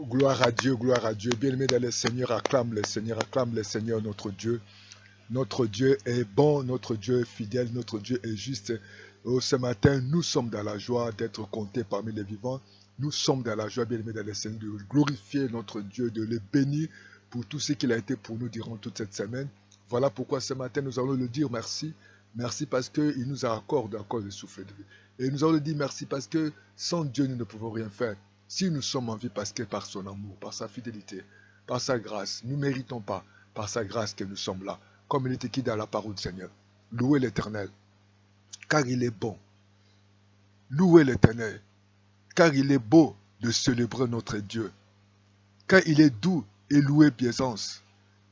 Gloire à Dieu, gloire à Dieu. Bien-aimé dans le Seigneur, acclame le Seigneur notre Dieu. Notre Dieu est bon, notre Dieu est fidèle, notre Dieu est juste. Oh, ce matin, nous sommes dans la joie d'être comptés parmi les vivants. Nous sommes dans la joie, bien-aimé dans le Seigneur, de glorifier notre Dieu, de le bénir pour tout ce qu'il a été pour nous durant toute cette semaine. Voilà pourquoi ce matin, nous allons le dire merci. Merci parce qu'il nous accorde encore le souffle de vie. Et nous allons le dire merci parce que sans Dieu, nous ne pouvons rien faire. Si nous sommes en vie, parce que par son amour, par sa fidélité, par sa grâce, nous ne méritons pas, par sa grâce que nous sommes là, comme il est écrit dans la parole du Seigneur. Louez l'Éternel, car il est bon. Louez l'Éternel, car il est beau de célébrer notre Dieu, car il est doux et loué bienséance.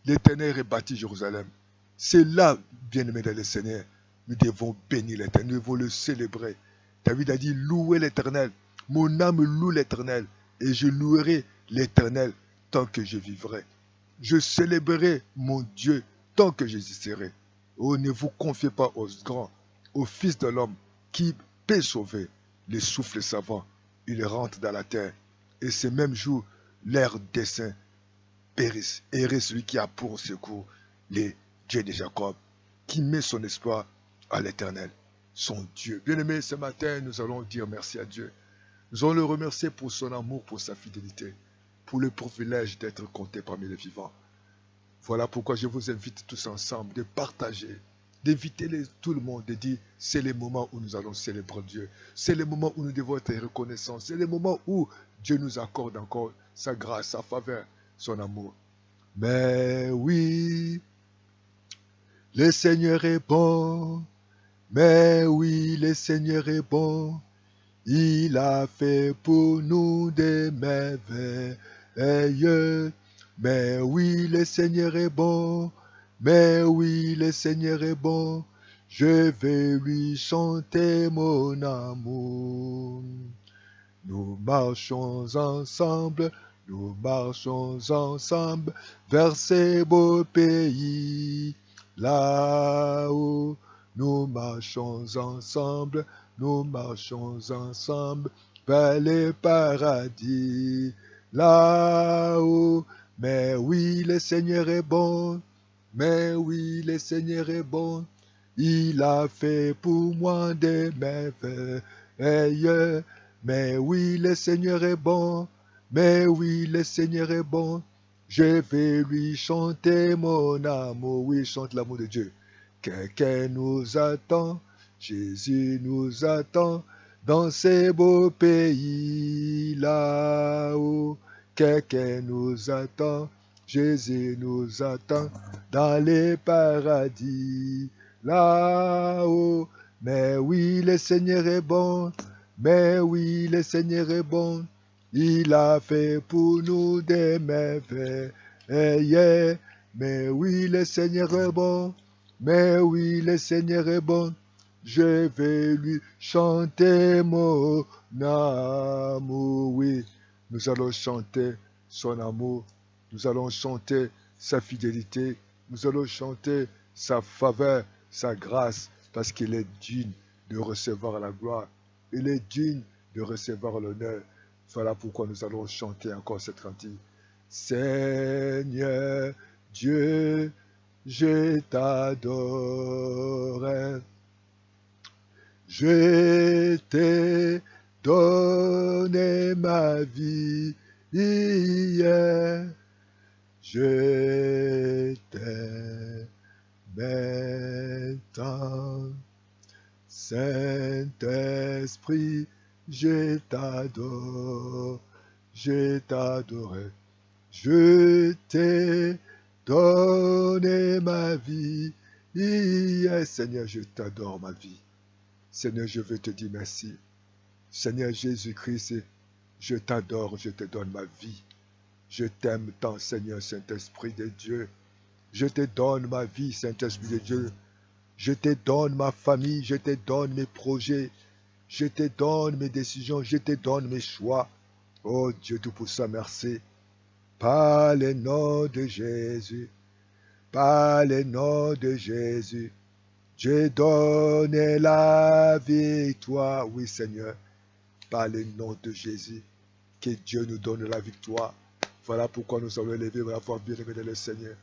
L'Éternel rebâtit Jérusalem. C'est là, bien-aimés dans le Seigneur, nous devons bénir l'Éternel, nous devons le célébrer. David a dit, louez l'Éternel. Mon âme loue l'Éternel, et je louerai l'Éternel tant que je vivrai. Je célébrerai mon Dieu tant que j'existerai. Oh, ne vous confiez pas aux grands, au Fils de l'homme, qui peut sauver les souffles savants. Il rentre dans la terre, et ce même jour, leurs desseins périssent. Heureux celui qui a pour secours les dieux de Jacob, qui met son espoir à l'Éternel, son Dieu. Bien-aimés, ce matin, nous allons dire merci à Dieu. Nous allons le remercier pour son amour, pour sa fidélité, pour le privilège d'être compté parmi les vivants. Voilà pourquoi je vous invite tous ensemble de partager, d'inviter tout le monde, de dire c'est le moment où nous allons célébrer Dieu. C'est le moment où nous devons être reconnaissants. C'est le moment où Dieu nous accorde encore sa grâce, sa faveur, son amour. Mais oui, le Seigneur est bon. Mais oui, le Seigneur est bon. Il a fait pour nous des merveilles. Mais oui, le Seigneur est bon. Mais oui, le Seigneur est bon. Je vais lui chanter mon amour. Nous marchons ensemble vers ces beaux pays. Là-haut, nous marchons ensemble vers les paradis. Là-haut, mais oui, le Seigneur est bon. Mais oui, le Seigneur est bon. Il a fait pour moi des merveilles. Mais oui, le Seigneur est bon. Mais oui, le Seigneur est bon. Je vais lui chanter mon amour. Oui, chante l'amour de Dieu. Quelqu'un nous attend. Jésus nous attend dans ces beaux pays là-haut. Quelqu'un nous attend. Jésus nous attend dans les paradis là-haut. Mais oui, le Seigneur est bon. Mais oui, le Seigneur est bon. Il a fait pour nous des merveilles. Mais oui, le Seigneur est bon. Mais oui, le Seigneur est bon. Je vais lui chanter mon amour. Oui, nous allons chanter son amour. Nous allons chanter sa fidélité. Nous allons chanter sa faveur, sa grâce, parce qu'il est digne de recevoir la gloire. Il est digne de recevoir l'honneur. Voilà pourquoi nous allons chanter encore cette cantique. Seigneur Dieu, je t'adore. Je t'ai donné ma vie hier. Je t'aime tant. Saint-Esprit, je t'adore, je t'adorais. Je t'ai donné ma vie. Seigneur, je t'adore ma vie. Seigneur, je veux te dire merci. Seigneur Jésus-Christ, je t'adore, je te donne ma vie. Je t'aime tant, Seigneur Saint-Esprit de Dieu. Je te donne ma vie, Saint-Esprit de Dieu. Je te donne ma famille, je te donne mes projets, je te donne mes décisions, je te donne mes choix. Oh Dieu Tout-Puissant, merci. Par le nom de Jésus, par le nom de Jésus, je donne la victoire. Oui Seigneur, par le nom de Jésus. Que Dieu nous donne la victoire. Voilà pourquoi nous sommes élevés, voilà pourquoi bien-aimé dans le Seigneur.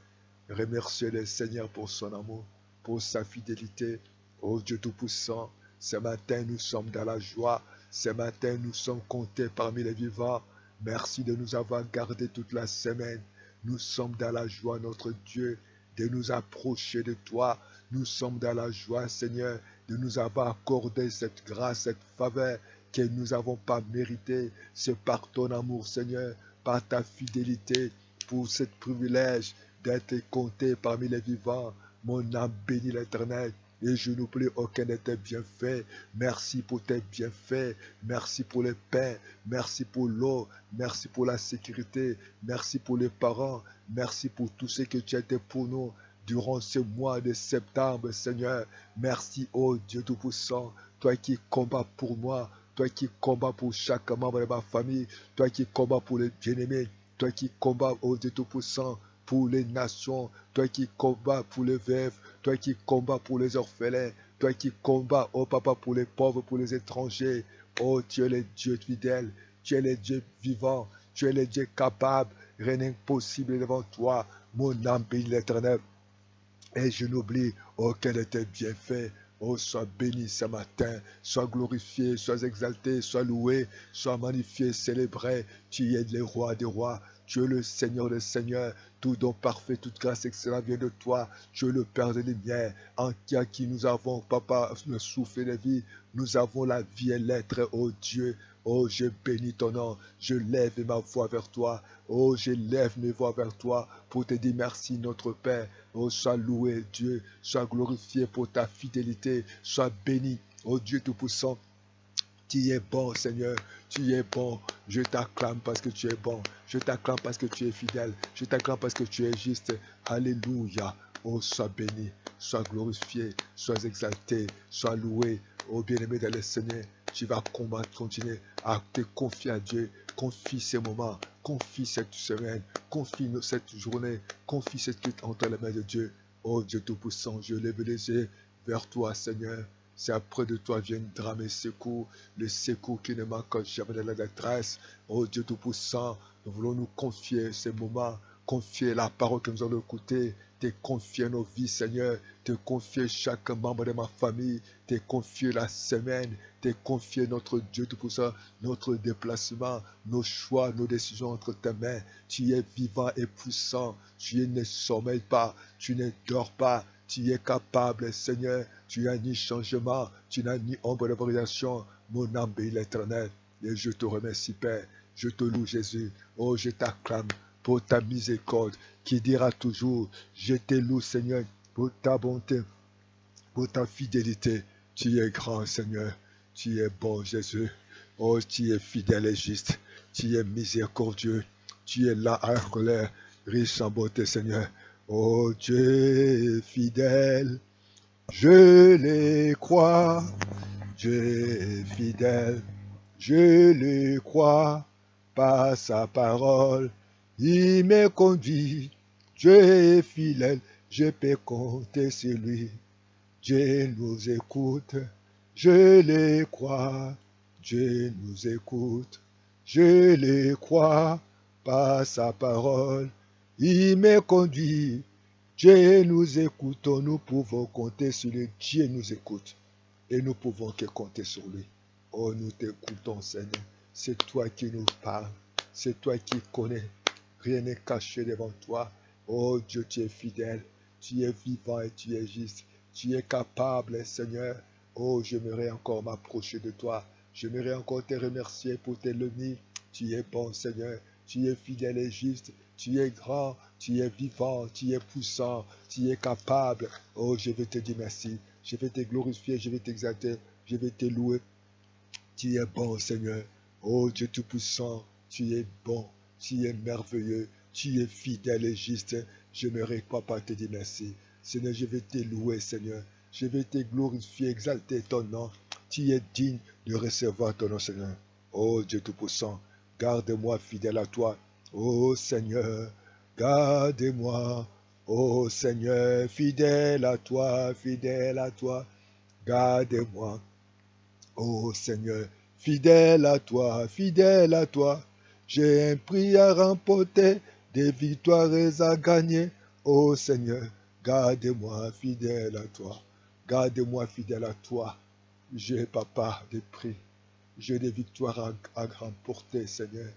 Remerciez le Seigneur pour son amour, pour sa fidélité. Oh Dieu Tout-Puissant, ce matin nous sommes dans la joie. Ce matin nous sommes comptés parmi les vivants. Merci de nous avoir gardés toute la semaine. Nous sommes dans la joie, notre Dieu, de nous approcher de toi. Nous sommes dans la joie, Seigneur, de nous avoir accordé cette grâce, cette faveur que nous n'avons pas méritée. C'est par ton amour, Seigneur, par ta fidélité, pour ce privilège d'être compté parmi les vivants. Mon âme bénit l'Éternel et je n'oublie aucun de tes bienfaits. Merci pour tes bienfaits. Merci pour le pain. Merci pour l'eau. Merci pour la sécurité. Merci pour les parents. Merci pour tout ce que tu as été pour nous durant ce mois de septembre, Seigneur. Merci, ô Dieu Tout-Puissant, toi qui combats pour moi, toi qui combats pour chaque membre de ma famille, toi qui combats pour les bien-aimés, toi qui combats, ô Dieu Tout-Puissant, pour les nations, toi qui combats pour les veuves, toi qui combats pour les orphelins, toi qui combats, oh Papa, pour les pauvres, pour les étrangers. Oh, tu es le Dieu fidèle, tu es le Dieu vivant, tu es le Dieu capable, rien n'est possible devant toi. Mon âme bénit l'Éternel et je n'oublie aucun de tes bienfaits. Oh, sois béni ce matin, sois glorifié, sois exalté, sois loué, sois magnifié, célébré. Tu es le roi des rois, tu es le Seigneur des seigneurs. Tout don parfait, toute grâce excellente vient de toi. Tu es le Père des lumières, en qui nous avons, Papa, le souffle de vie. Nous avons la vie et l'être, oh Dieu. Oh, je bénis ton nom, je lève ma voix vers toi. Oh, je lève mes voix vers toi pour te dire merci, notre Père. Oh, sois loué, Dieu, sois glorifié pour ta fidélité, sois béni, oh Dieu Tout-Puissant. Tu es bon, Seigneur, tu es bon. Je t'acclame parce que tu es bon. Je t'acclame parce que tu es fidèle. Je t'acclame parce que tu es juste. Alléluia. Oh, sois béni, sois glorifié, sois exalté, sois loué. Oh, bien-aimé dans le Seigneur, tu vas continuer à te confier à Dieu. Confie ces moments, confie cette semaine, confie cette journée, confie cette lutte entre les mains de Dieu. Oh, Dieu Tout-Puissant, je lève les yeux vers toi, Seigneur. C'est après de toi viendra mes secours, le secours qui ne manque jamais de la détresse. Oh Dieu Tout-Puissant, nous voulons nous confier ces moments, confier la parole que nous allons écouter, te confier nos vies, Seigneur, te confier chaque membre de ma famille, te confier la semaine, te confier notre Dieu Tout-Puissant, notre déplacement, nos choix, nos décisions entre tes mains. Tu es vivant et puissant, tu ne sommeilles pas, tu ne dors pas. Tu es capable, Seigneur. Tu n'as ni changement, tu n'as ni ombre de variation. Mon âme bénit l'Éternel. Et je te remercie, Père. Je te loue, Jésus. Oh, je t'acclame pour ta miséricorde qui dira toujours, je te loue, Seigneur, pour ta bonté, pour ta fidélité. Tu es grand, Seigneur. Tu es bon, Jésus. Oh, tu es fidèle et juste. Tu es miséricordieux. Tu es là à colère, riche en beauté, Seigneur. Oh Dieu fidèle, je les crois, Dieu est fidèle, je le crois, par sa parole, il me conduit, Dieu est fidèle, je peux compter sur lui, Dieu nous écoute, je le crois, Dieu nous écoute, je le crois, par sa parole, il me conduit. Dieu nous écoute, nous pouvons compter sur lui. Dieu nous écoute et nous pouvons que compter sur lui. Oh, nous t'écoutons, Seigneur. C'est toi qui nous parles. C'est toi qui connais. Rien n'est caché devant toi. Oh Dieu, tu es fidèle. Tu es vivant et tu es juste. Tu es capable, Seigneur. Oh, j'aimerais encore m'approcher de toi. J'aimerais encore te remercier pour tes lumières. Tu es bon, Seigneur. Tu es fidèle et juste. Tu es grand, tu es vivant, tu es puissant, tu es capable. Oh, je vais te dire merci. Je vais te glorifier, je vais t'exalter, je vais te louer. Tu es bon, Seigneur. Oh, Dieu Tout-Puissant, tu es bon, tu es merveilleux, tu es fidèle et juste. Je ne réponds pas te dire merci. Seigneur, je vais te louer, Seigneur. Je vais te glorifier, exalter ton nom. Tu es digne de recevoir ton nom, Seigneur. Oh, Dieu Tout-Puissant, garde-moi fidèle à toi. Ô Seigneur, garde-moi, ô Seigneur, fidèle à toi, garde-moi, ô Seigneur, fidèle à toi, J'ai un prix à remporter, des victoires à gagner. Oh Seigneur, garde-moi fidèle à toi. Garde-moi fidèle à toi. J'ai, papa, des prix. J'ai des victoires à remporter, Seigneur.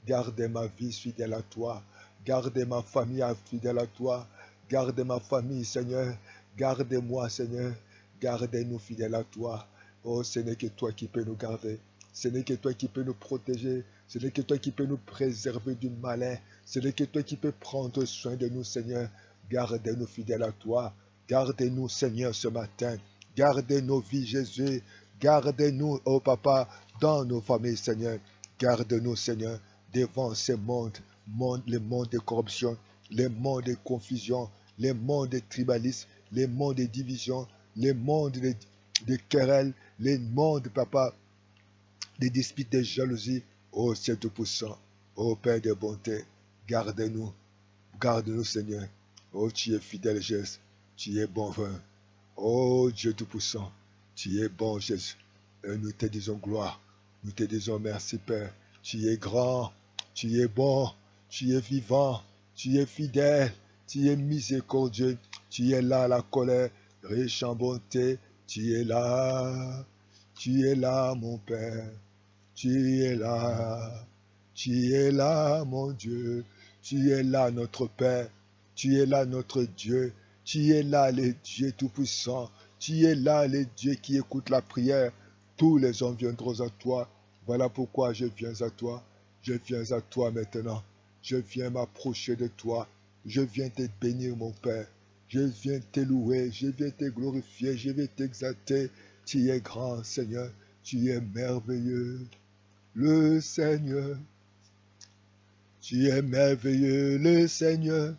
Garde ma vie fidèle à toi. Garde ma famille fidèle à toi. Garde ma famille, Seigneur. Garde-moi, Seigneur. Garde-nous fidèles à toi. Oh, ce n'est que toi qui peux nous garder. Ce n'est que toi qui peux nous protéger. Ce n'est que toi qui peux nous préserver du malin. Ce n'est que toi qui peux prendre soin de nous, Seigneur. Garde-nous fidèles à toi. Garde-nous, Seigneur, ce matin. Garde nos vies, Jésus. Garde-nous, oh Papa, dans nos familles, Seigneur. Garde-nous, Seigneur, devant ces mondes, les mondes de corruption, les mondes de confusion, les mondes de tribalisme, les mondes de division, les mondes de querelles, les mondes, Papa, des disputes, de jalousie. Oh, c'est tout-puissant. Oh, Père de bonté, garde-nous. Garde-nous, Seigneur. Oh, tu es fidèle, Jésus. Tu es bon vin. Oh, Dieu Tout-Puissant. Tu es bon, Jésus. Et nous te disons gloire. Nous te disons merci, Père. Tu es grand. Tu es bon. Tu es vivant. Tu es fidèle. Tu es miséricordieux. Tu es là, la colère, riche en bonté. Tu es là. Tu es là, mon Père. Tu es là. Tu es là, mon Dieu. Tu es là, notre Père. Tu es là, notre Dieu. Tu es là, le Dieu Tout-Puissant. Tu es là, le Dieu qui écoute la prière. Tous les hommes viendront à toi. Voilà pourquoi je viens à toi. Je viens à toi maintenant. Je viens m'approcher de toi. Je viens te bénir, mon Père. Je viens te louer. Je viens te glorifier. Je viens t'exalter. Tu es grand, Seigneur. Tu es merveilleux. Le Seigneur. Tu es merveilleux, le Seigneur.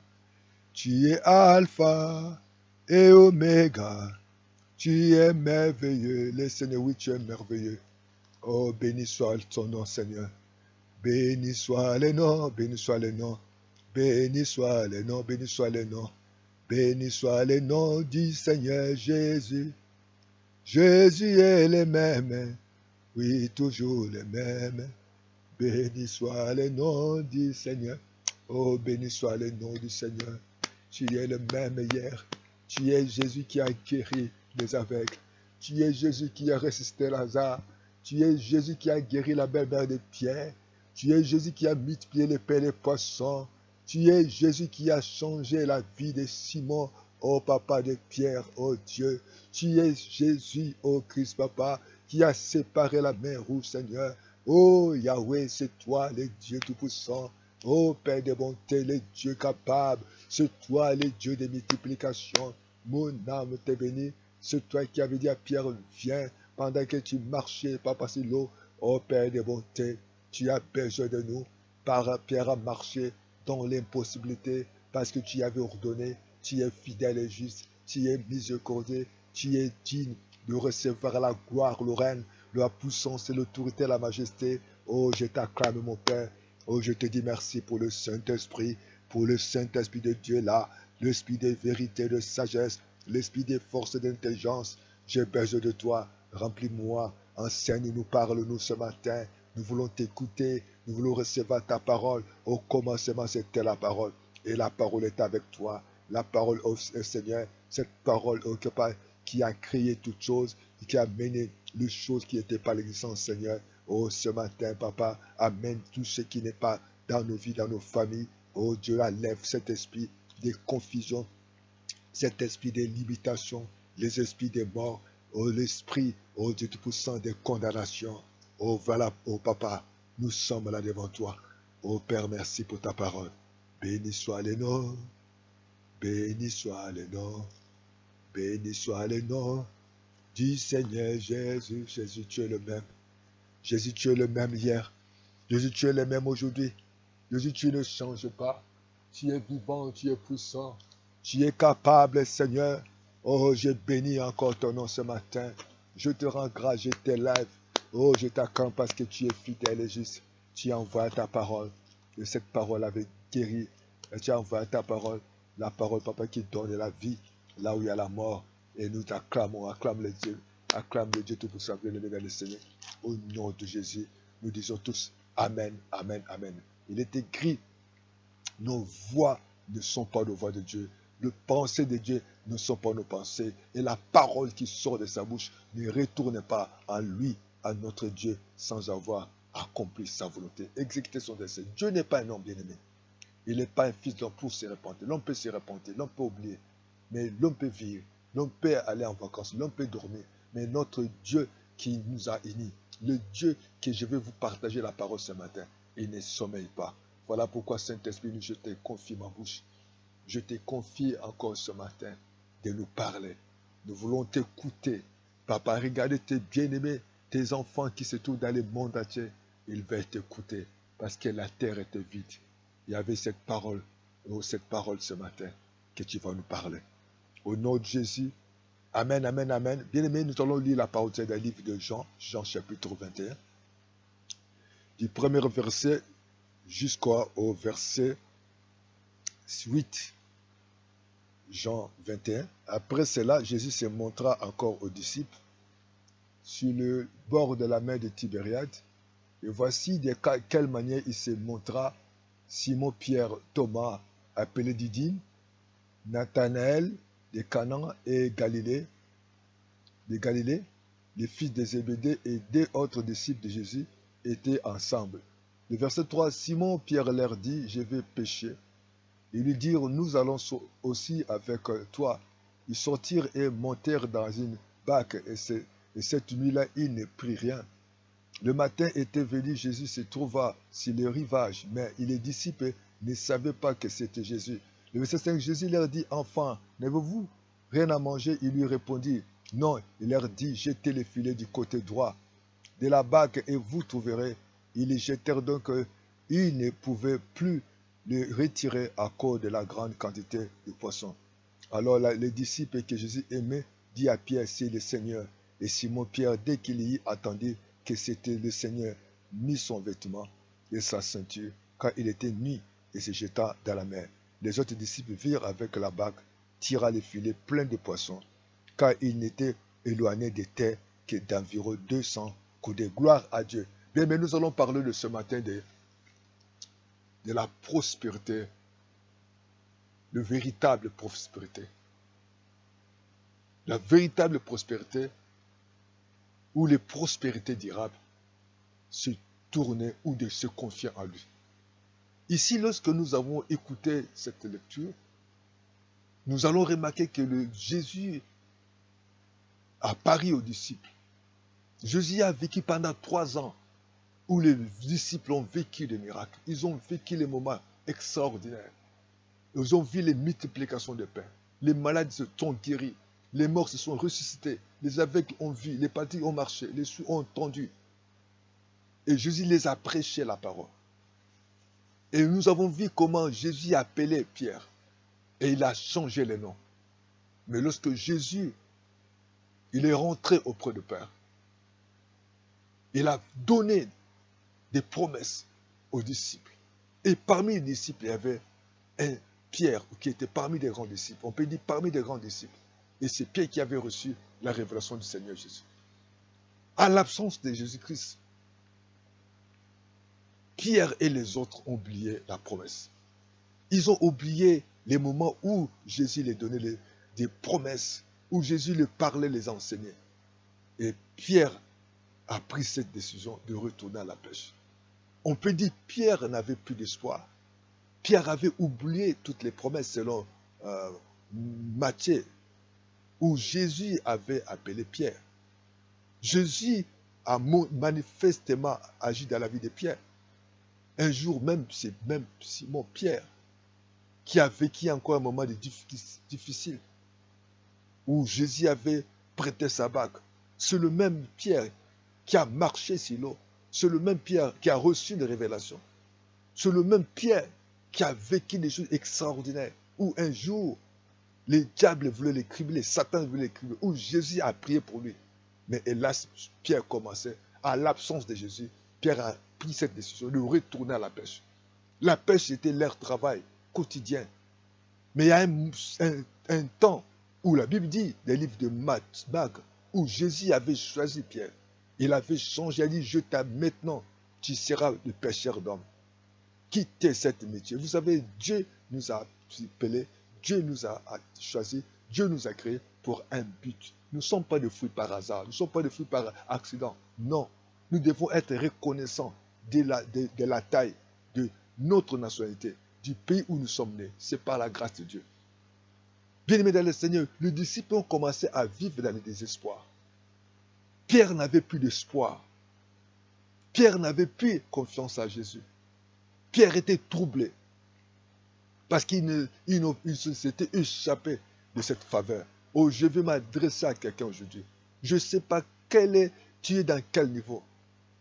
Tu es Alpha et Oméga. Tu es merveilleux, le Seigneur. Oui, tu es merveilleux. Oh, béni soit ton nom, Seigneur. Béni soit le nom, béni soit le nom. Béni soit le nom, béni soit le nom. Béni soit le nom du Seigneur Jésus. Jésus est le même. Oui, toujours le même. Béni soit le nom du Seigneur. Oh, béni soit le nom du Seigneur. Tu es le même hier. Tu es Jésus qui a guéri les aveugles. Tu es Jésus qui a ressuscité Lazare. Tu es Jésus qui a guéri la belle-mère de Pierre. Tu es Jésus qui a multiplié les pains et les poissons. Tu es Jésus qui a changé la vie de Simon, oh Papa de Pierre, oh Dieu. Tu es Jésus, oh Christ Papa, qui a séparé la mer rouge, Seigneur. Oh Yahweh, c'est toi, le Dieu Tout-Puissant. Oh Père de bonté, le Dieu capable. C'est toi, le Dieu de multiplication. Mon âme te bénit. C'est toi qui avais dit à Pierre, viens, pendant que tu marchais, pas passer l'eau. Oh Père de bonté, tu as besoin de nous. Pierre a marché dans l'impossibilité, parce que tu avais ordonné. Tu es fidèle et juste. Tu es miséricordieux. Tu es digne de recevoir la gloire, le règne, la puissance et l'autorité, la majesté. Oh, je t'acclame, mon Père. Oh, je te dis merci pour le Saint-Esprit, pour le Saint-Esprit de Dieu là, l'Esprit de vérité, de sagesse, l'Esprit de force et d'intelligence. J'ai besoin de toi. Remplis-moi. Enseigne-nous, parle-nous ce matin. Nous voulons t'écouter. Nous voulons recevoir ta parole. Au commencement, c'était la parole. Et la parole est avec toi. La parole, oh Seigneur, cette parole, oh, qui a créé toutes choses, qui a mené les choses qui n'étaient pas l'existence, Seigneur. Oh, ce matin, Papa, amène tout ce qui n'est pas dans nos vies, dans nos familles. Oh Dieu, enlève cet esprit de confusion, cet esprit de limitation, les esprits des morts, oh l'esprit, oh Dieu Tout-Puissant, de condamnation. Oh voilà, oh Papa, nous sommes là devant toi. Oh Père, merci pour ta parole. Béni soit le nom, béni soit le nom, béni soit le nom du Seigneur Jésus. Jésus, tu es le même. Jésus, tu es le même hier. Jésus, tu es le même aujourd'hui. Jésus, tu ne changes pas. Tu es vivant, tu es puissant. Tu es capable, Seigneur. Oh, je bénis encore ton nom ce matin. Je te rends grâce, je t'élève. Oh, je t'acclame parce que tu es fidèle et juste. Tu as envoyé ta parole. Et cette parole avait guéri. Et tu as envoyé ta parole. La parole, Papa, qui donne la vie là où il y a la mort. Et nous t'acclamons, acclame le Dieu tout-puissant, bien-aimé dans le Seigneur. Au nom de Jésus, nous disons tous Amen, amen, amen. Il est écrit, nos voix ne sont pas nos voix de Dieu. Les pensées de Dieu ne sont pas nos pensées. Et la parole qui sort de sa bouche ne retourne pas à lui, à notre Dieu, sans avoir accompli sa volonté, exécuté son dessein. Dieu n'est pas un homme bien-aimé. Il n'est pas un fils d'homme pour se repentir. L'homme peut se repentir, l'homme peut oublier. Mais l'homme peut vivre, l'homme peut aller en vacances, l'homme peut dormir. Mais notre Dieu qui nous a unis, le Dieu que je vais vous partager la parole ce matin, il ne sommeille pas. Voilà pourquoi Saint-Esprit, je te confie ma bouche. Je te confie encore ce matin de nous parler. Nous voulons t'écouter. Papa, regardez tes bien-aimés, tes enfants qui se trouvent dans le monde entier. Ils veulent t'écouter parce que la terre était vide. Il y avait cette parole ce matin que tu vas nous parler. Au nom de Jésus, amen, amen, amen. Bien-aimés, nous allons lire la parole dans le livre de Jean, Jean chapitre 21, du premier verset jusqu'au verset 8. Jean 21. Après cela, Jésus se montra encore aux disciples sur le bord de la mer de Tibériade. Et voici de quelle manière il se montra Simon-Pierre, Thomas, appelé Didyme, Nathanaël de Canaan et de Galilée, les fils de Zébédée et deux autres disciples de Jésus étaient ensemble. Le verset 3, Simon-Pierre leur dit, je vais pêcher. Ils lui dirent, nous allons aussi avec toi. Ils sortirent et montèrent dans une barque, et cette nuit-là, ils ne prirent rien. Le matin était venu, Jésus se trouva sur le rivage, mais les disciples ne savaient pas que c'était Jésus. Le verset 5, Jésus leur dit, enfants, n'avez-vous rien à manger? Il lui répondit, non. Il leur dit, jetez les filets du côté droit de la barque et vous trouverez. Ils les jetèrent donc, ils ne pouvaient plus le retirer à cause de la grande quantité de poissons. Alors les disciples que Jésus aimait dit à Pierre, c'est le Seigneur. Et Simon-Pierre, dès qu'il y attendit que c'était le Seigneur, mit son vêtement et sa ceinture, car il était nu, et se jeta dans la mer. Les autres disciples virent avec la barque, tira les filets pleins de poissons, car il n'était éloigné des terres que d'environ 200 coudées. Gloire à Dieu. Bien, mais nous allons parler de ce matin de la prospérité, de véritable prospérité. La véritable prospérité ou les prospérités durables se tourner ou de se confier en lui. Ici, lorsque nous avons écouté cette lecture, nous allons remarquer que Jésus a pari aux disciples. Jésus a vécu pendant 3 ans où les disciples ont vécu des miracles. Ils ont vécu les moments extraordinaires. Ils ont vu les multiplications de pain. Les malades se sont guéris. Les morts se sont ressuscités. Les aveugles ont vu. Les partis ont marché. Les sourds ont entendu. Et Jésus les a prêché la parole. Et nous avons vu comment Jésus appelait Pierre. Et il a changé les noms. Mais lorsque Jésus, il est rentré auprès du Père, il a donné des promesses aux disciples. Et parmi les disciples, il y avait un Pierre qui était parmi les grands disciples. On peut dire parmi les grands disciples. Et c'est Pierre qui avait reçu la révélation du Seigneur Jésus. À l'absence de Jésus-Christ, Pierre et les autres ont oublié la promesse. Ils ont oublié les moments où Jésus les donnait des promesses, où Jésus les parlait, les enseignait. Et Pierre a pris cette décision de retourner à la pêche. On peut dire que Pierre n'avait plus d'espoir. Pierre avait oublié toutes les promesses selon Matthieu, où Jésus avait appelé Pierre. Jésus a manifestement agi dans la vie de Pierre. Un jour même, c'est même Simon Pierre qui a vécu encore un moment difficile où Jésus avait prêté sa bague. C'est le même Pierre qui a marché sur l'eau. C'est le même Pierre qui a reçu des révélations. C'est le même Pierre qui a vécu des choses extraordinaires. Où un jour, les diables voulaient les cribler, Satan voulait les cribler, où Jésus a prié pour lui. Mais hélas, Pierre commençait, à l'absence de Jésus, Pierre a pris cette décision de retourner à la pêche. La pêche était leur travail quotidien. Mais il y a un temps où la Bible dit, des livres de Marc, où Jésus avait choisi Pierre. Il avait changé, il a dit, je t'aime maintenant tu seras le pêcheur d'hommes. Quittez cette métier. Vous savez, Dieu nous a appelés, Dieu nous a choisis, Dieu nous a créés pour un but. Nous ne sommes pas des fruits par hasard, nous ne sommes pas des fruits par accident. Non, nous devons être reconnaissants de la taille de notre nationalité, du pays où nous sommes nés. C'est par la grâce de Dieu. Bien-aimés dans le Seigneur, les disciples ont commencé à vivre dans le désespoir. Pierre n'avait plus d'espoir. Pierre n'avait plus confiance à Jésus. Pierre était troublé parce qu'il s'était échappé de cette faveur. Oh, je vais m'adresser à quelqu'un aujourd'hui. Je ne sais pas tu es dans quel niveau.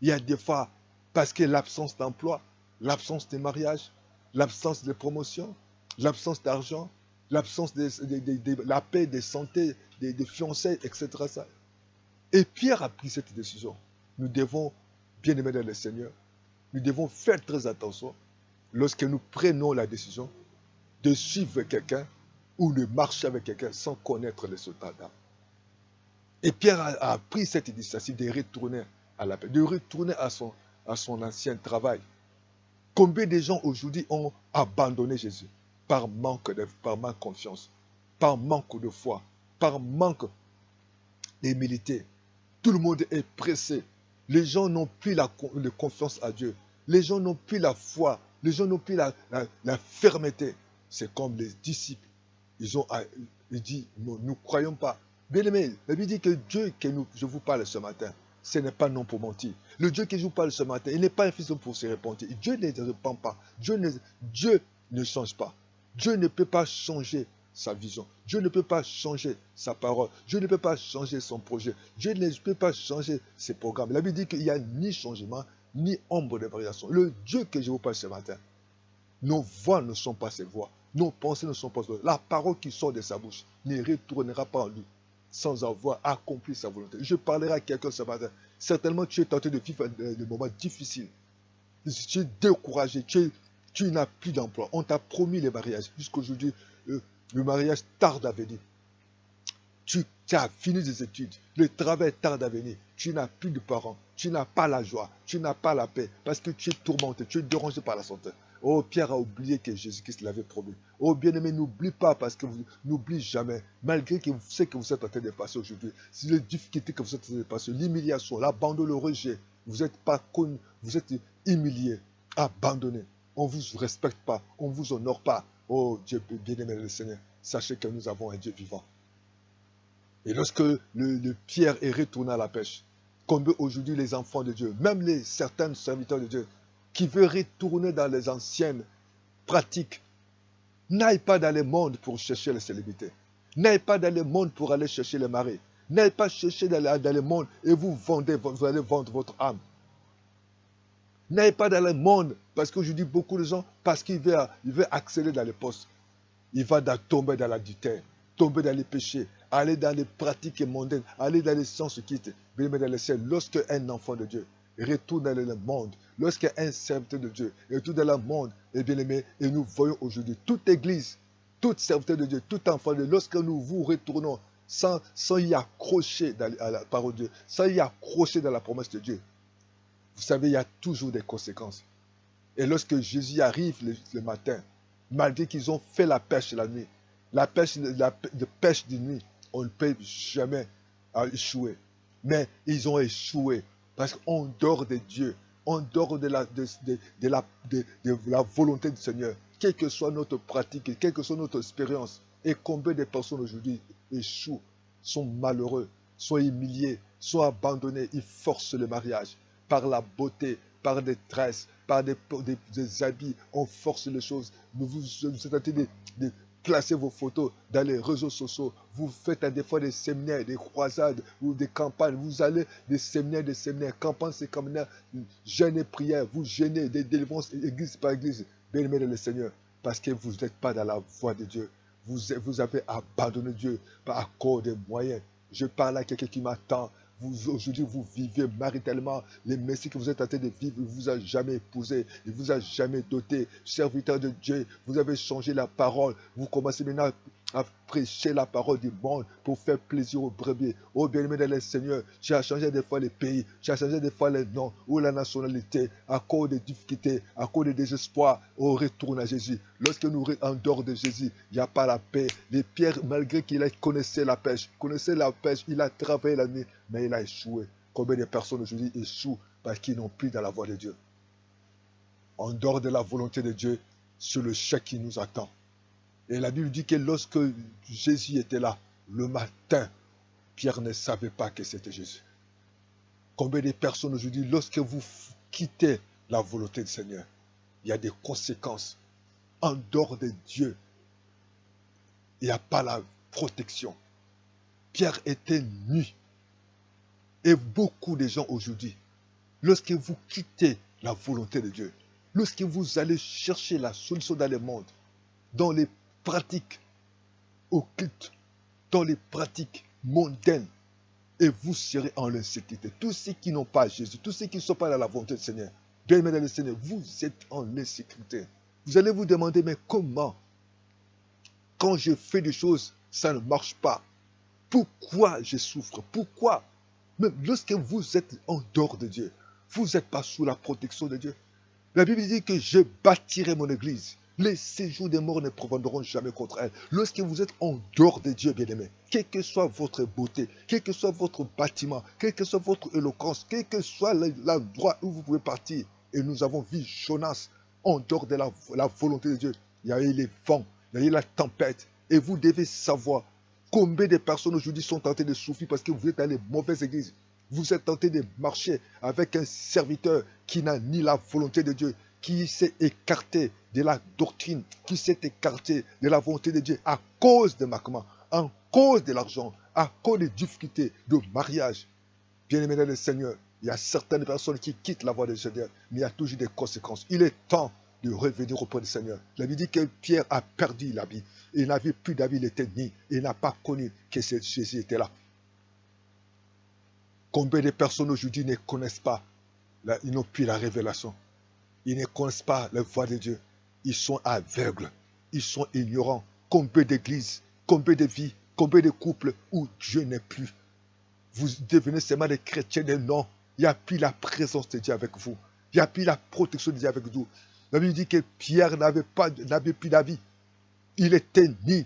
Il y a des fois, parce que l'absence d'emploi, l'absence de mariage, l'absence de promotion, l'absence d'argent, l'absence de la paix, de santé, des fiançailles, etc. Et Pierre a pris cette décision. Nous devons, bien aimer dans le Seigneur, nous devons faire très attention lorsque nous prenons la décision de suivre quelqu'un ou de marcher avec quelqu'un sans connaître les soldats. Et Pierre a pris cette initiative de retourner à la paix, de retourner à son ancien travail. Combien de gens aujourd'hui ont abandonné Jésus par manque de confiance, par manque de foi, par manque d'humilité. Tout le monde est pressé. Les gens n'ont plus la confiance à Dieu. Les gens n'ont plus la foi. Les gens n'ont plus la fermeté. C'est comme les disciples. Ils dit, nous ne croyons pas. Bien aimé, la Bible dit que Dieu que je vous parle ce matin, ce n'est pas non pour mentir. Le Dieu que je vous parle ce matin, il n'est pas un fils pour se repentir. Dieu ne se repent pas. Dieu ne change pas. Dieu ne peut pas changer sa vision. Dieu ne peut pas changer sa parole. Dieu ne peut pas changer son projet. Dieu ne peut pas changer ses programmes. La Bible dit qu'il n'y a ni changement, ni ombre de variation. Le Dieu que je vous parle ce matin, nos voix ne sont pas ses voix. Nos pensées ne sont pas ses voix. La parole qui sort de sa bouche ne retournera pas en lui sans avoir accompli sa volonté. Je parlerai à quelqu'un ce matin. Certainement, tu es tenté de vivre des moments difficiles. Tu es découragé. Tu n'as plus d'emploi. On t'a promis les mariages. Jusqu'aujourd'hui, le mariage tarde à venir. Tu as fini des études. Le travail tarde à venir. Tu n'as plus de parents. Tu n'as pas la joie. Tu n'as pas la paix. Parce que tu es tourmenté. Tu es dérangé par la santé. Oh, Pierre a oublié que Jésus-Christ l'avait promis. Oh, bien-aimé, n'oublie pas parce que vous n'oubliez jamais. Malgré que vous savez que vous êtes en train de passer aujourd'hui. Si les difficultés que vous êtes en train de passer, l'humiliation, l'abandon, le rejet, vous êtes pas connu, vous êtes humilié, abandonné. On ne vous respecte pas, on ne vous honore pas. Oh, Dieu bien-aimé le Seigneur, sachez que nous avons un Dieu vivant. Et lorsque le Pierre est retourné à la pêche, comme aujourd'hui les enfants de Dieu, même certains serviteurs de Dieu, qui veulent retourner dans les anciennes pratiques, n'aille pas dans le monde pour chercher les célébrités. N'aille pas dans le monde pour aller chercher les maris. N'aille pas chercher dans le monde et vous allez vendre votre âme. N'aille pas dans le monde parce qu'aujourd'hui beaucoup de gens, parce qu'ils veulent accéder dans les postes, il va tomber dans l'adultère, tomber dans les péchés, aller dans les pratiques mondaines, aller dans les sens quittes. Bien aimé dans le ciel, lorsque un enfant de Dieu retourne dans le monde, lorsqu'un serviteur de Dieu retourne dans le monde, et bien aimé, et nous voyons aujourd'hui toute église, toute serviteur de Dieu, tout enfant de Dieu, lorsque nous vous retournons sans y accrocher à la parole de Dieu, sans y accrocher dans la promesse de Dieu, vous savez, il y a toujours des conséquences. Et lorsque Jésus arrive le matin, malgré qu'ils ont fait la pêche la nuit, la pêche de nuit, on ne peut jamais échouer. Mais ils ont échoué parce qu'on dort de Dieu, on dort de la volonté du Seigneur. Quelle que soit notre pratique, quelle que soit notre expérience, et combien de personnes aujourd'hui échouent, sont malheureux, sont humiliés, sont abandonnés, ils forcent le mariage par la beauté, par des tresses, par des habits, on force les choses. Vous êtes en train de placer vos photos dans les réseaux sociaux. Vous faites des fois des séminaires, des croisades ou des campagnes. Vous allez des séminaires, campagnes, c'est séminaires, jeûne et prière. Vous jeûnez des délivrances église par église. Bien-aimé dans le Seigneur, parce que vous n'êtes pas dans la voie de Dieu. Vous avez abandonné Dieu par cause des moyens. Je parle à quelqu'un qui m'attend. Aujourd'hui, vous vivez maritalement. Les messieurs que vous êtes en train de vivre, il ne vous a jamais épousé, il ne vous a jamais doté. Serviteur de Dieu, vous avez changé la parole. Vous commencez maintenant prêcher la parole du monde, pour faire plaisir aux brebis. Oh bien-aimé dans le Seigneur, tu as changé des fois les pays, tu as changé des fois les noms ou la nationalité, à cause des difficultés, à cause des désespoirs. Oh, retourne à Jésus. Lorsque nous en dehors de Jésus, il n'y a pas la paix. Les pierres, malgré qu'il connaissait la pêche, il a travaillé la nuit, mais il a échoué. Combien de personnes aujourd'hui échouent parce qu'ils n'ont plus dans la voie de Dieu? En dehors de la volonté de Dieu, c'est le chèque qui nous attend. Et la Bible dit que lorsque Jésus était là, le matin, Pierre ne savait pas que c'était Jésus. Combien de personnes aujourd'hui, lorsque vous quittez la volonté du Seigneur, il y a des conséquences. En dehors de Dieu, il n'y a pas la protection. Pierre était nu. Et beaucoup de gens aujourd'hui, lorsque vous quittez la volonté de Dieu, lorsque vous allez chercher la solution dans le monde, dans les pratiques occultes, dans les pratiques mondaines, et vous serez en l'insécurité. Tous ceux qui n'ont pas Jésus, tous ceux qui ne sont pas dans la volonté du Seigneur, bien aimé dans le Seigneur, vous êtes en insécurité. Vous allez vous demander, mais comment? Quand je fais des choses, ça ne marche pas. Pourquoi je souffre? Pourquoi? Même lorsque vous êtes en dehors de Dieu, vous n'êtes pas sous la protection de Dieu. La Bible dit que je bâtirai mon église. Les séjours des morts ne prévaudront jamais contre elle. Lorsque vous êtes en dehors de Dieu, bien-aimé, quelle que soit votre beauté, quel que soit votre bâtiment, quelle que soit votre éloquence, quel que soit l'endroit où vous pouvez partir, et nous avons vu Jonas en dehors de la volonté de Dieu. Il y a eu les vents, il y a eu la tempête, et vous devez savoir combien de personnes aujourd'hui sont tentées de souffrir parce que vous êtes dans les mauvaises églises. Vous êtes tenté de marcher avec un serviteur qui n'a ni la volonté de Dieu, qui s'est écarté de la doctrine, qui s'est écarté de la volonté de Dieu à cause des manquements, à cause de l'argent, à cause des difficultés de mariage. Bien-aimé dans le Seigneur, il y a certaines personnes qui quittent la voie du Seigneur, mais il y a toujours des conséquences. Il est temps de revenir auprès du Seigneur. La Bible dit que Pierre a perdu l'habit. Il n'avait plus d'habit, il était nu. Il n'a pas connu que Jésus était là. Combien de personnes aujourd'hui ne connaissent pas, ils n'ont plus la révélation. Ils ne connaissent pas la voie de Dieu. Ils sont aveugles. Ils sont ignorants. Combien d'églises, combien de vies, combien de couples où Dieu n'est plus. Vous devenez seulement des chrétiens de nom. Il n'y a plus la présence de Dieu avec vous. Il n'y a plus la protection de Dieu avec vous. La Bible dit que Pierre n'avait plus d'avis. Il était nu.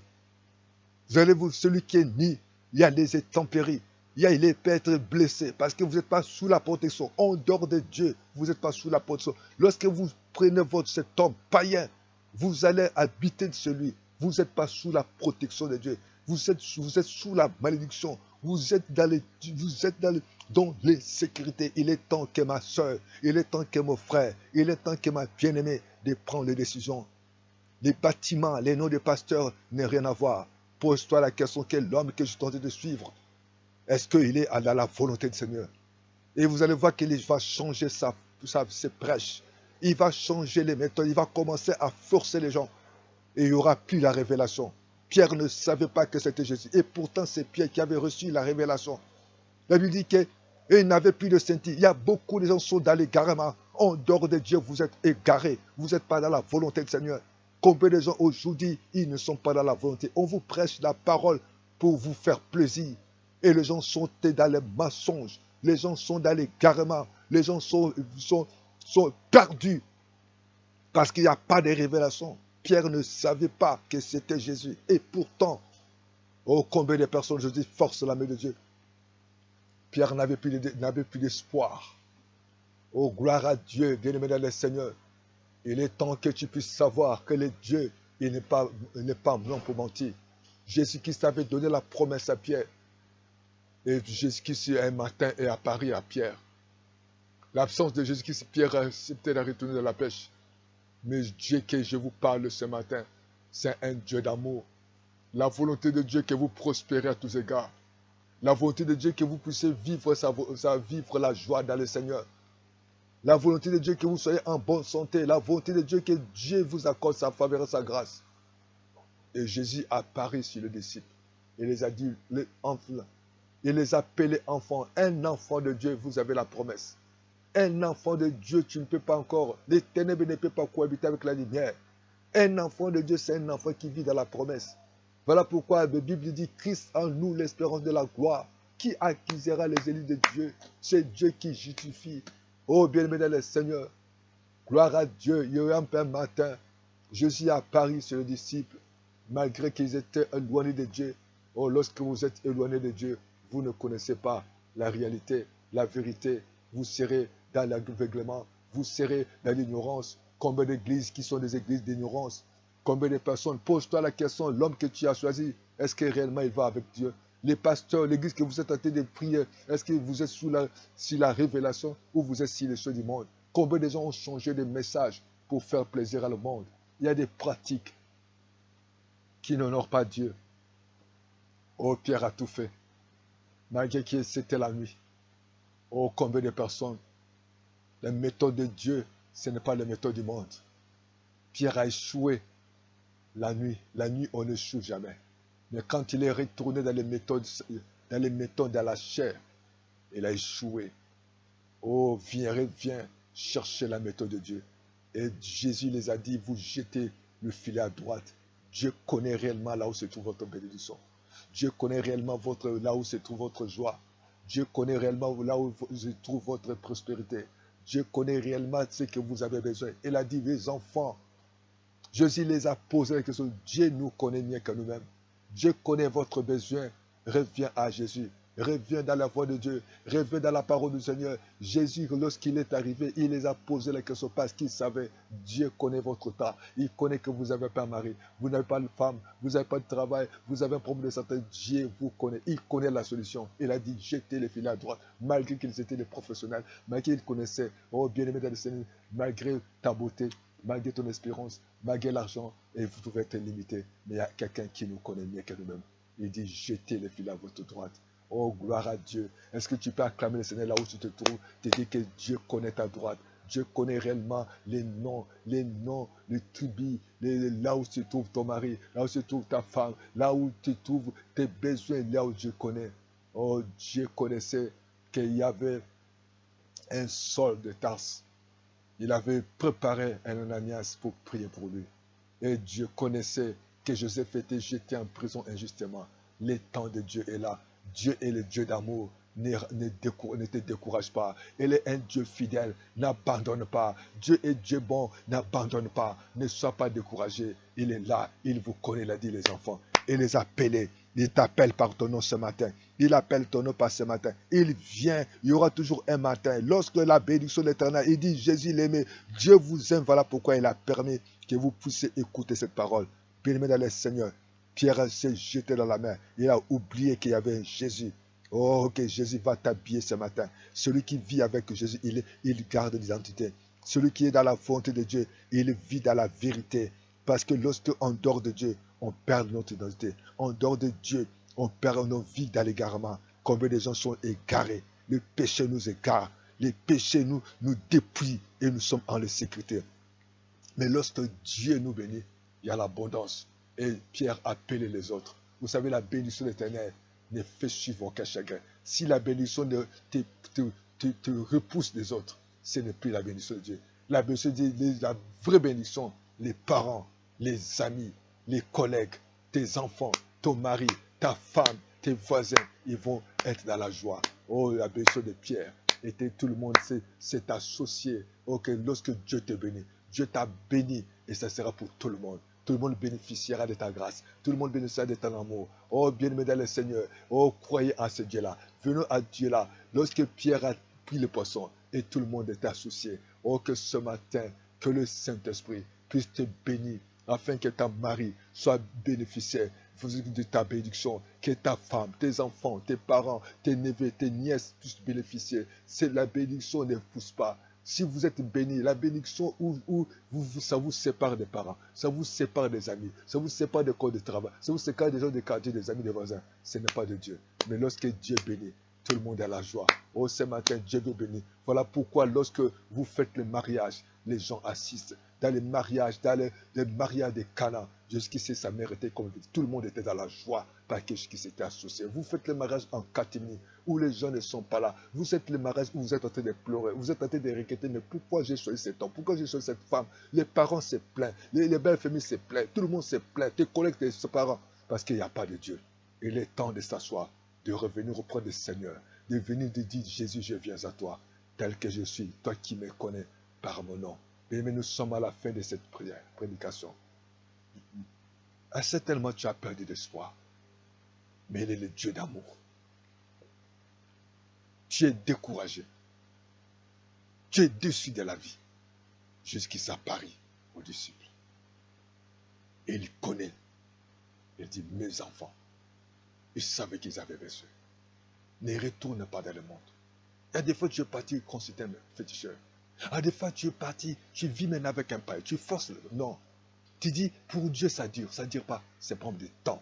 Vous allez vous, celui qui est nu, il y a les intempéries. Il peut être blessé parce que vous n'êtes pas sous la protection. En dehors de Dieu, vous n'êtes pas sous la protection. Lorsque vous prenez cet homme païen, vous allez habiter de celui. Vous n'êtes pas sous la protection de Dieu. Vous êtes sous la malédiction. Vous êtes dans les sécurités. Il est temps que ma soeur, il est temps que mon frère, il est temps que ma bien-aimée de prendre les décisions. Les bâtiments, les noms des pasteurs n'ont rien à voir. Pose-toi la question, quel homme que je tentais de suivre? Est-ce qu'il est à la volonté du Seigneur? Et vous allez voir qu'il va changer ses prêches. Il va changer les méthodes. Il va commencer à forcer les gens. Et il n'y aura plus la révélation. Pierre ne savait pas que c'était Jésus. Et pourtant, c'est Pierre qui avait reçu la révélation. La Bible dit qu'il n'avait plus de scintille. Il y a beaucoup de gens qui sont dans l'égarement. En dehors de Dieu, vous êtes égarés. Vous n'êtes pas dans la volonté du Seigneur. Combien de gens aujourd'hui, ils ne sont pas dans la volonté. On vous prêche la parole pour vous faire plaisir. Et les gens sont dans les mensonges. Les gens sont dans l'égarement. Les gens sont perdus. Parce qu'il n'y a pas de révélation. Pierre ne savait pas que c'était Jésus. Et pourtant, oh, combien de personnes aujourd'hui forcent la main de Dieu. Pierre n'avait plus d'espoir. Oh, gloire à Dieu, bien-aimé dans le Seigneur. Il est temps que tu puisses savoir que le Dieu, il n'est pas blanc pour mentir. Jésus-Christ avait donné la promesse à Pierre. Et Jésus-Christ, un matin, est apparu à Pierre. L'absence de Jésus-Christ, Pierre a accepté de retourner de la pêche. Mais Dieu que je vous parle ce matin, c'est un Dieu d'amour. La volonté de Dieu que vous prospérez à tous égards. La volonté de Dieu que vous puissiez vivre la joie dans le Seigneur. La volonté de Dieu que vous soyez en bonne santé. La volonté de Dieu que Dieu vous accorde sa faveur et sa grâce. Et Jésus apparaît sur les disciples. Il les a dit, il les a appelés enfants. Un enfant de Dieu, vous avez la promesse. Un enfant de Dieu, tu ne peux pas encore. Les ténèbres ne peuvent pas cohabiter avec la lumière. Un enfant de Dieu, c'est un enfant qui vit dans la promesse. Voilà pourquoi la Bible dit Christ en nous, l'espérance de la gloire. Qui accusera les élus de Dieu? C'est Dieu qui justifie. Oh bien-aimé dans le Seigneur, gloire à Dieu. Il y a un matin, Jésus à Paris, c'est le disciple, malgré qu'ils étaient éloignés de Dieu. Oh, lorsque vous êtes éloignés de Dieu, vous ne connaissez pas la réalité, la vérité. Vous serez dans l'aveuglement, vous serez dans l'ignorance. Combien d'églises qui sont des églises d'ignorance? Combien de personnes? Pose-toi la question, l'homme que tu as choisi, est-ce que réellement il va avec Dieu? Les pasteurs, l'église que vous êtes en train de prier, est-ce que vous êtes sur la révélation ou vous êtes sur les choses du monde? Combien de gens ont changé de message pour faire plaisir à le monde? Il y a des pratiques qui n'honorent pas Dieu. Oh, Pierre a tout fait, malgré que c'était la nuit. Oh, combien de personnes? Les méthodes de Dieu, ce n'est pas les méthodes du monde. Pierre a échoué la nuit. La nuit, on n'échoue jamais. Mais quand il est retourné dans les méthodes de la chair, il a échoué. Oh, viens chercher la méthode de Dieu. Et Jésus les a dit, vous jetez le filet à droite. Dieu connaît réellement là où se trouve votre bénédiction. Dieu connaît réellement là où se trouve votre joie. Dieu connaît réellement là où se trouve votre prospérité. Dieu connaît réellement ce que vous avez besoin. Il a dit, mes enfants, Jésus les a posé la question. Dieu nous connaît mieux que nous-mêmes. Dieu connaît votre besoin. Reviens à Jésus. Reviens dans la voie de Dieu. Reviens dans la parole du Seigneur. Jésus, lorsqu'il est arrivé, il les a posé la question parce qu'il savait. Dieu connaît votre temps. Il connaît que vous n'avez pas un mari. Vous n'avez pas de femme. Vous n'avez pas de travail. Vous avez un problème de santé. Dieu vous connaît. Il connaît la solution. Il a dit, jetez les filets à droite. Malgré qu'ils étaient des professionnels. Malgré qu'ils connaissaient. Oh, bien-aimé dans le Seigneur. Malgré ta beauté. Malgré ton espérance, malgré l'argent, et vous pouvez être limité, mais il y a quelqu'un qui nous connaît mieux que nous-mêmes. Il dit, jetez les filets à votre droite. Oh, gloire à Dieu. Est-ce que tu peux acclamer le Seigneur là où tu te trouves? Te dire que Dieu connaît ta droite. Dieu connaît réellement les noms, les tribus, là où se trouve ton mari, là où se trouve ta femme, là où tu trouves tes besoins, là où Dieu connaît. Oh, Dieu connaissait qu'il y avait un sol de Tarse. Il avait préparé un Ananias pour prier pour lui. Et Dieu connaissait que Joseph était jeté en prison injustement. Le temps de Dieu est là. Dieu est le Dieu d'amour. Ne te décourage pas. Il est un Dieu fidèle. N'abandonne pas. Dieu est Dieu bon. N'abandonne pas. Ne sois pas découragé. Il est là. Il vous connaît, il a dit les enfants. Il les a appelés. Il t'appelle par ton nom ce matin. Il appelle ton nom par ce matin. Il vient. Il y aura toujours un matin. Lorsque la bénédiction de l'Éternel, il dit Jésus l'aimé. Dieu vous aime. Voilà pourquoi il a permis que vous puissiez écouter cette parole. Bien-aimé dans le Seigneur. Pierre s'est jeté dans la mer. Il a oublié qu'il y avait un Jésus. Oh, que Jésus va t'habiller ce matin. Celui qui vit avec Jésus, il garde l'identité. Celui qui est dans la volonté de Dieu, il vit dans la vérité. Parce que lorsque on dort de Dieu, on perd notre identité. On dort de Dieu, on perd nos vies dans l'égarement. Combien de gens sont égarés? Le péché nous égare. Les péchés nous dépouillent et nous sommes en sécurité. Mais lorsque Dieu nous bénit, il y a l'abondance. Et Pierre appelait les autres. Vous savez, la bénédiction de l'Éternel ne fait suivre aucun chagrin. Si la bénédiction te repousse des autres, ce n'est plus la bénédiction de Dieu. La bénédiction de Dieu, la vraie bénédiction, les parents, les amis, les collègues, tes enfants, ton mari, ta femme, tes voisins, ils vont être dans la joie. Oh, la bénédiction de Pierre. Et tout le monde s'est associé. Ok, lorsque Dieu te bénit, Dieu t'a béni et ça sera pour tout le monde. Tout le monde bénéficiera de ta grâce. Tout le monde bénéficiera de ton amour. Oh, bien-aimé dans le Seigneur. Oh, croyez en ce Dieu-là. Venons à Dieu-là. Lorsque Pierre a pris le poisson et tout le monde est associé. Oh, que ce matin, que le Saint-Esprit puisse te bénir afin que ta mari soit bénéficiaire de ta bénédiction, que ta femme, tes enfants, tes parents, tes neveux, tes nièces puissent bénéficier. C'est la bénédiction ne pousse pas. Si vous êtes béni, la bénédiction ça vous sépare des parents, ça vous sépare des amis, ça vous sépare des corps de travail, ça vous sépare des gens des quartiers, des amis, des voisins. Ce n'est pas de Dieu. Mais lorsque Dieu bénit, tout le monde a la joie. Oh, ce matin, Dieu veut bénir. Voilà pourquoi lorsque vous faites le mariage, les gens assistent. Dans les mariages, de Cana, jusqu'ici, sa mère était comme tout le monde était dans la joie parce que jusqu'ici était associé. Vous faites le mariage en catimini où les gens ne sont pas là. Vous faites le mariage où vous êtes en train de pleurer. Vous êtes en train de regretter, mais pourquoi j'ai choisi cet homme? Pourquoi j'ai choisi cette femme? Les parents se plaignent. Les belles familles se plaignent. Tout le monde se plaint. Tes collègues, tes parents. parce qu'il n'y a pas de Dieu. Il est temps de s'asseoir, de revenir auprès du Seigneur, de venir de dire, Jésus, je viens à toi, tel que je suis, toi qui me connais par mon nom. Mais nous sommes à la fin de cette prière, prédication. Certainement, tu as perdu d'espoir, mais il est le Dieu d'amour. Tu es découragé. Tu es déçu de la vie. Jusqu'à Paris, aux disciples. Et il connaît. Il dit, mes enfants, ils savaient qu'ils avaient besoin. Ne retourne pas dans le monde. Il y a des fois, tu es parti consulter un féticheur. Il y a des fois, tu es parti, tu vis maintenant avec un païen. Tu forces. Non. Tu dis, pour Dieu, ça dure. Ça ne dure pas. C'est prendre du temps.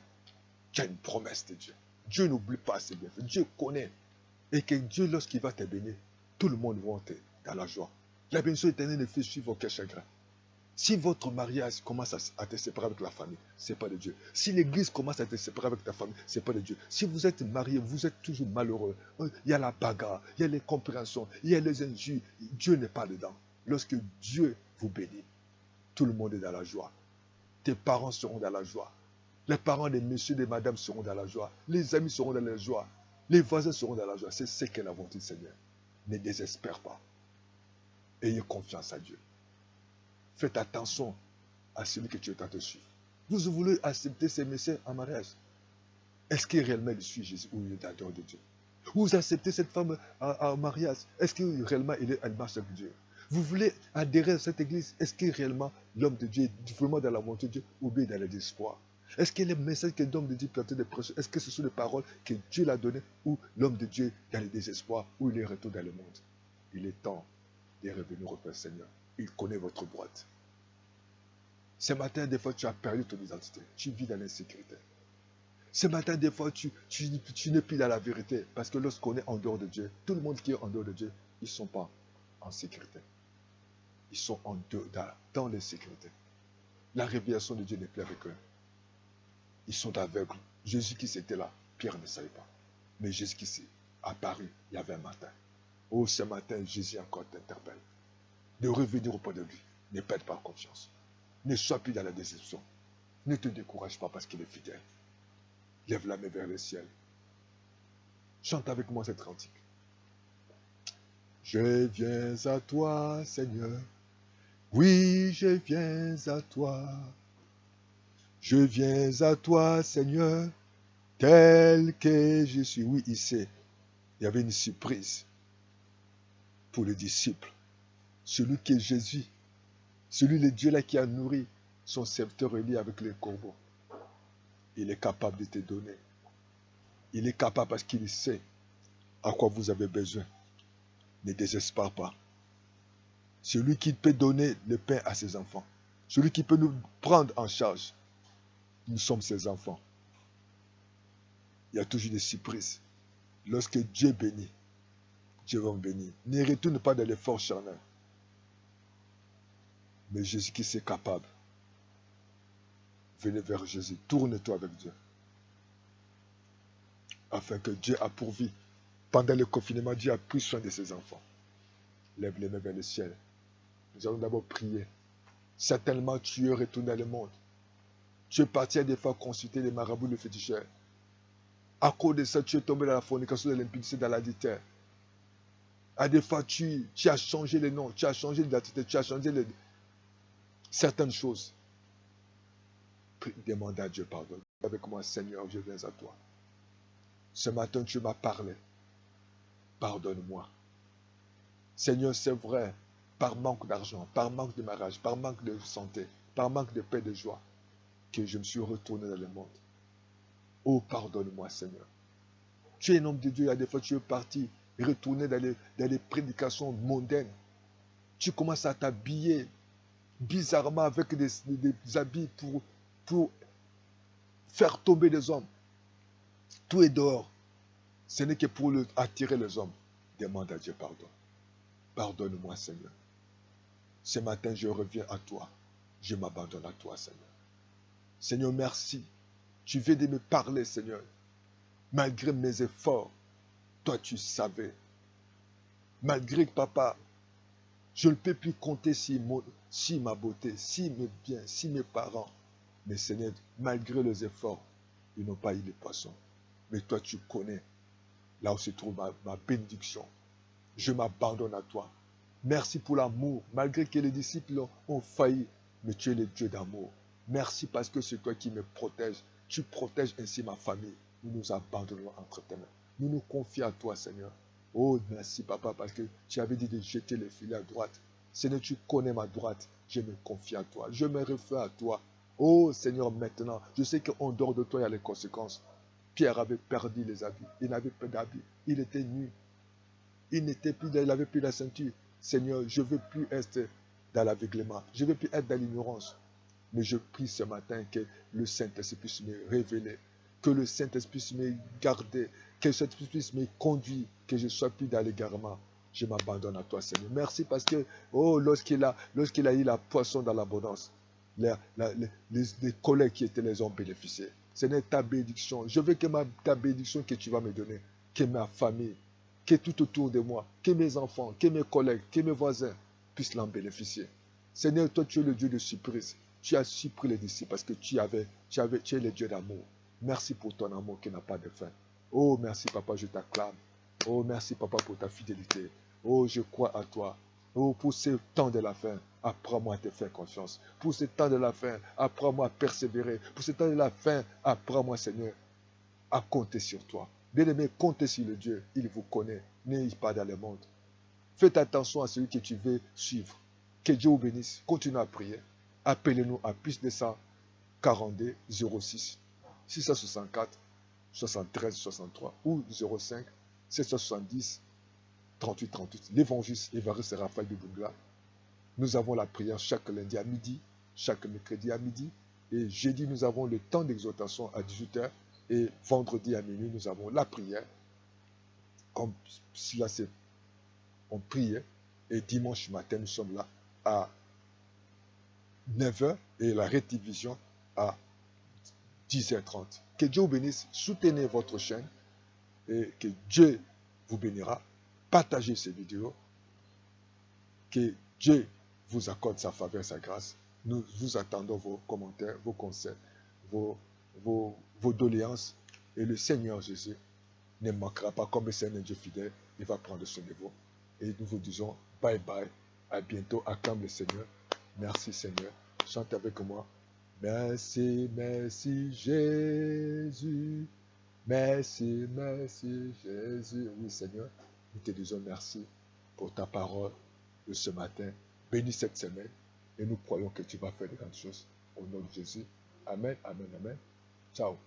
Tu as une promesse de Dieu. Dieu n'oublie pas ses bienfaits. Dieu connaît. Et que Dieu, lorsqu'il va te bénir, tout le monde va être dans la joie. La bénédiction éternelle ne fait suivre aucun chagrin. Si votre mariage commence à te séparer avec la famille, ce n'est pas de Dieu. Si l'église commence à te séparer avec ta famille, ce n'est pas de Dieu. Si vous êtes marié, vous êtes toujours malheureux. Il y a la bagarre, il y a les compréhensions, il y a les injures. Dieu n'est pas dedans. Lorsque Dieu vous bénit, tout le monde est dans la joie. Tes parents seront dans la joie. Les parents des messieurs et des madames seront dans la joie. Les amis seront dans la joie. Les voisins seront dans la joie. C'est ce qu'est la volonté du Seigneur. Ne désespère pas. Ayez confiance à Dieu. Faites attention à celui que tu es en train de suivre. Vous voulez accepter ces messieurs en mariage. Est-ce qu'il réellement il suit Jésus ou il est en dehors de Dieu? Vous acceptez cette femme en mariage. Est-ce que réellement elle marche avec Dieu? Vous voulez adhérer à cette église. Est-ce que réellement l'homme de Dieu est vraiment dans la volonté de Dieu ou bien dans le désespoir? Est-ce que les messages que l'homme de Dieu planté de prêcher, est-ce que ce sont les paroles que Dieu l'a données ou l'homme de Dieu dans le désespoir ou il est retourné dans le monde? Il est temps de revenir au Père Seigneur. Il connaît votre boîte. Ce matin, des fois, tu as perdu ton identité. Tu vis dans l'insécurité. Ce matin, des fois, tu n'es plus dans la vérité. Parce que lorsqu'on est en dehors de Dieu, tout le monde qui est en dehors de Dieu, ils ne sont pas en sécurité. Ils sont dans l'insécurité. La révélation de Dieu n'est plus avec eux. Ils sont aveugles. Jésus qui était là, Pierre ne savait pas. Mais Jésus qui s'est apparu, il y avait un matin. Oh, ce matin, Jésus encore t'interpelle. De revenir auprès de lui. Ne perds pas confiance. Ne sois plus dans la déception. Ne te décourage pas parce qu'il est fidèle. Lève la main vers le ciel. Chante avec moi cette cantique. Je viens à toi, Seigneur. Oui, je viens à toi. Je viens à toi, Seigneur, tel que je suis. Oui, ici, il y avait une surprise pour les disciples. Celui qui est Jésus, celui le Dieu là qui a nourri son serviteur Élie avec les corbeaux. Il est capable de te donner. Il est capable parce qu'il sait à quoi vous avez besoin. Ne désespère pas. Celui qui peut donner le pain à ses enfants. Celui qui peut nous prendre en charge. Nous sommes ses enfants. Il y a toujours des surprises. Lorsque Dieu bénit, Dieu va me bénir. Ne retourne pas dans l'effort charnel. Mais Jésus qui est capable. Venez vers Jésus. Tourne-toi avec Dieu. Afin que Dieu a pourvu. Pendant le confinement, Dieu a pris soin de ses enfants. Lève les mains vers le ciel. Nous allons d'abord prier. Certainement, tu es retourné dans le monde. Tu es parti à des fois consulter les marabouts, les féticheurs. À cause de ça, tu es tombé dans la fornication de l'impudicité, dans l'adultère. À des fois, tu as changé les noms, tu as changé l'identité, tu as changé certaines choses. Demande à Dieu pardon. Avec moi, Seigneur, je viens à toi. Ce matin, tu m'as parlé. Pardonne-moi. Seigneur, c'est vrai, par manque d'argent, par manque de mariage, par manque de santé, par manque de paix, de joie, que je me suis retourné dans le monde. Oh, pardonne-moi, Seigneur. Tu es un homme de Dieu, il y a des fois tu es parti, retourner dans les prédications mondaines. Tu commences à t'habiller bizarrement avec des habits pour faire tomber les hommes. Tout est dehors. Ce n'est que pour attirer les hommes. Demande à Dieu pardon. Pardonne-moi, Seigneur. Ce matin, je reviens à toi. Je m'abandonne à toi, Seigneur. Seigneur, merci. Tu viens de me parler, Seigneur. Malgré mes efforts, toi, tu savais. Malgré que, papa, je ne peux plus compter si ma beauté, si mes biens, si mes parents. Mais Seigneur, malgré les efforts, ils n'ont pas eu les poissons. Mais toi, tu connais là où se trouve ma bénédiction. Je m'abandonne à toi. Merci pour l'amour, malgré que les disciples ont failli, mais tu es le Dieu d'amour. Merci parce que c'est toi qui me protèges. Tu protèges ainsi ma famille. Nous nous abandonnons entre tes mains. Nous nous confions à toi, Seigneur. Oh, merci, Papa, parce que tu avais dit de jeter le filet à droite. Seigneur, tu connais ma droite. Je me confie à toi. Je me réfère à toi. Oh, Seigneur, maintenant, je sais qu'en dehors de toi, il y a les conséquences. Pierre avait perdu les habits. Il n'avait pas d'habits. Il était nu. Il n'avait plus la ceinture. Seigneur, je ne veux plus être dans l'aveuglement. Je ne veux plus être dans l'ignorance. Mais je prie ce matin que le Saint-Esprit puisse me révéler, que le Saint-Esprit puisse me garder, que le Saint-Esprit puisse me conduire, que je ne sois plus dans l'égarement. Je m'abandonne à toi, Seigneur. Merci parce que, oh, lorsqu'il a eu la poisson dans l'abondance, les collègues qui étaient les ont bénéficié. Seigneur, ta bénédiction. Je veux que ta bénédiction que tu vas me donner, que ma famille, que tout autour de moi, que mes enfants, que mes collègues, que mes voisins puissent l'en bénéficier. Seigneur, toi, tu es le Dieu de surprise. Tu as surpris les disciples parce que tu es le Dieu d'amour. Merci pour ton amour qui n'a pas de fin. Oh, merci, Papa, je t'acclame. Oh, merci, Papa, pour ta fidélité. Oh, je crois à toi. Oh, pour ce temps de la fin, apprends-moi à te faire confiance. Pour ce temps de la fin, apprends-moi à persévérer. Pour ce temps de la fin, apprends-moi, Seigneur, à compter sur toi. Bien-aimé, comptez sur le Dieu. Il vous connaît. N'ayez pas dans le monde. Faites attention à celui que tu veux suivre. Que Dieu vous bénisse. Continuez à prier. Appelez-nous à plus de 142 06 664 73 63 ou 05 770 38 38. L'évangile Évariste Raphaël Bibungla. Nous avons la prière chaque lundi à midi, chaque mercredi à midi. Et jeudi, nous avons le temps d'exhortation à 18h. Et vendredi à minuit, nous avons la prière. Comme cela, on prie. Et dimanche matin, nous sommes là à 9h et la rédivision à 10h30. Que Dieu vous bénisse. Soutenez votre chaîne et que Dieu vous bénira. Partagez ces vidéos. Que Dieu vous accorde sa faveur, sa grâce. Nous vous attendons vos commentaires, vos conseils, vos doléances. Et le Seigneur Jésus ne manquera pas, comme le Seigneur Dieu fidèle, il va prendre son niveau. Et nous vous disons bye bye. À bientôt. Acclame le Seigneur. Merci Seigneur. Chante avec moi. Merci, merci Jésus. Merci, merci Jésus. Oui Seigneur, nous te disons merci pour ta parole de ce matin. Bénis cette semaine et nous croyons que tu vas faire de grandes choses. Au nom de Jésus. Amen, amen, amen. Ciao.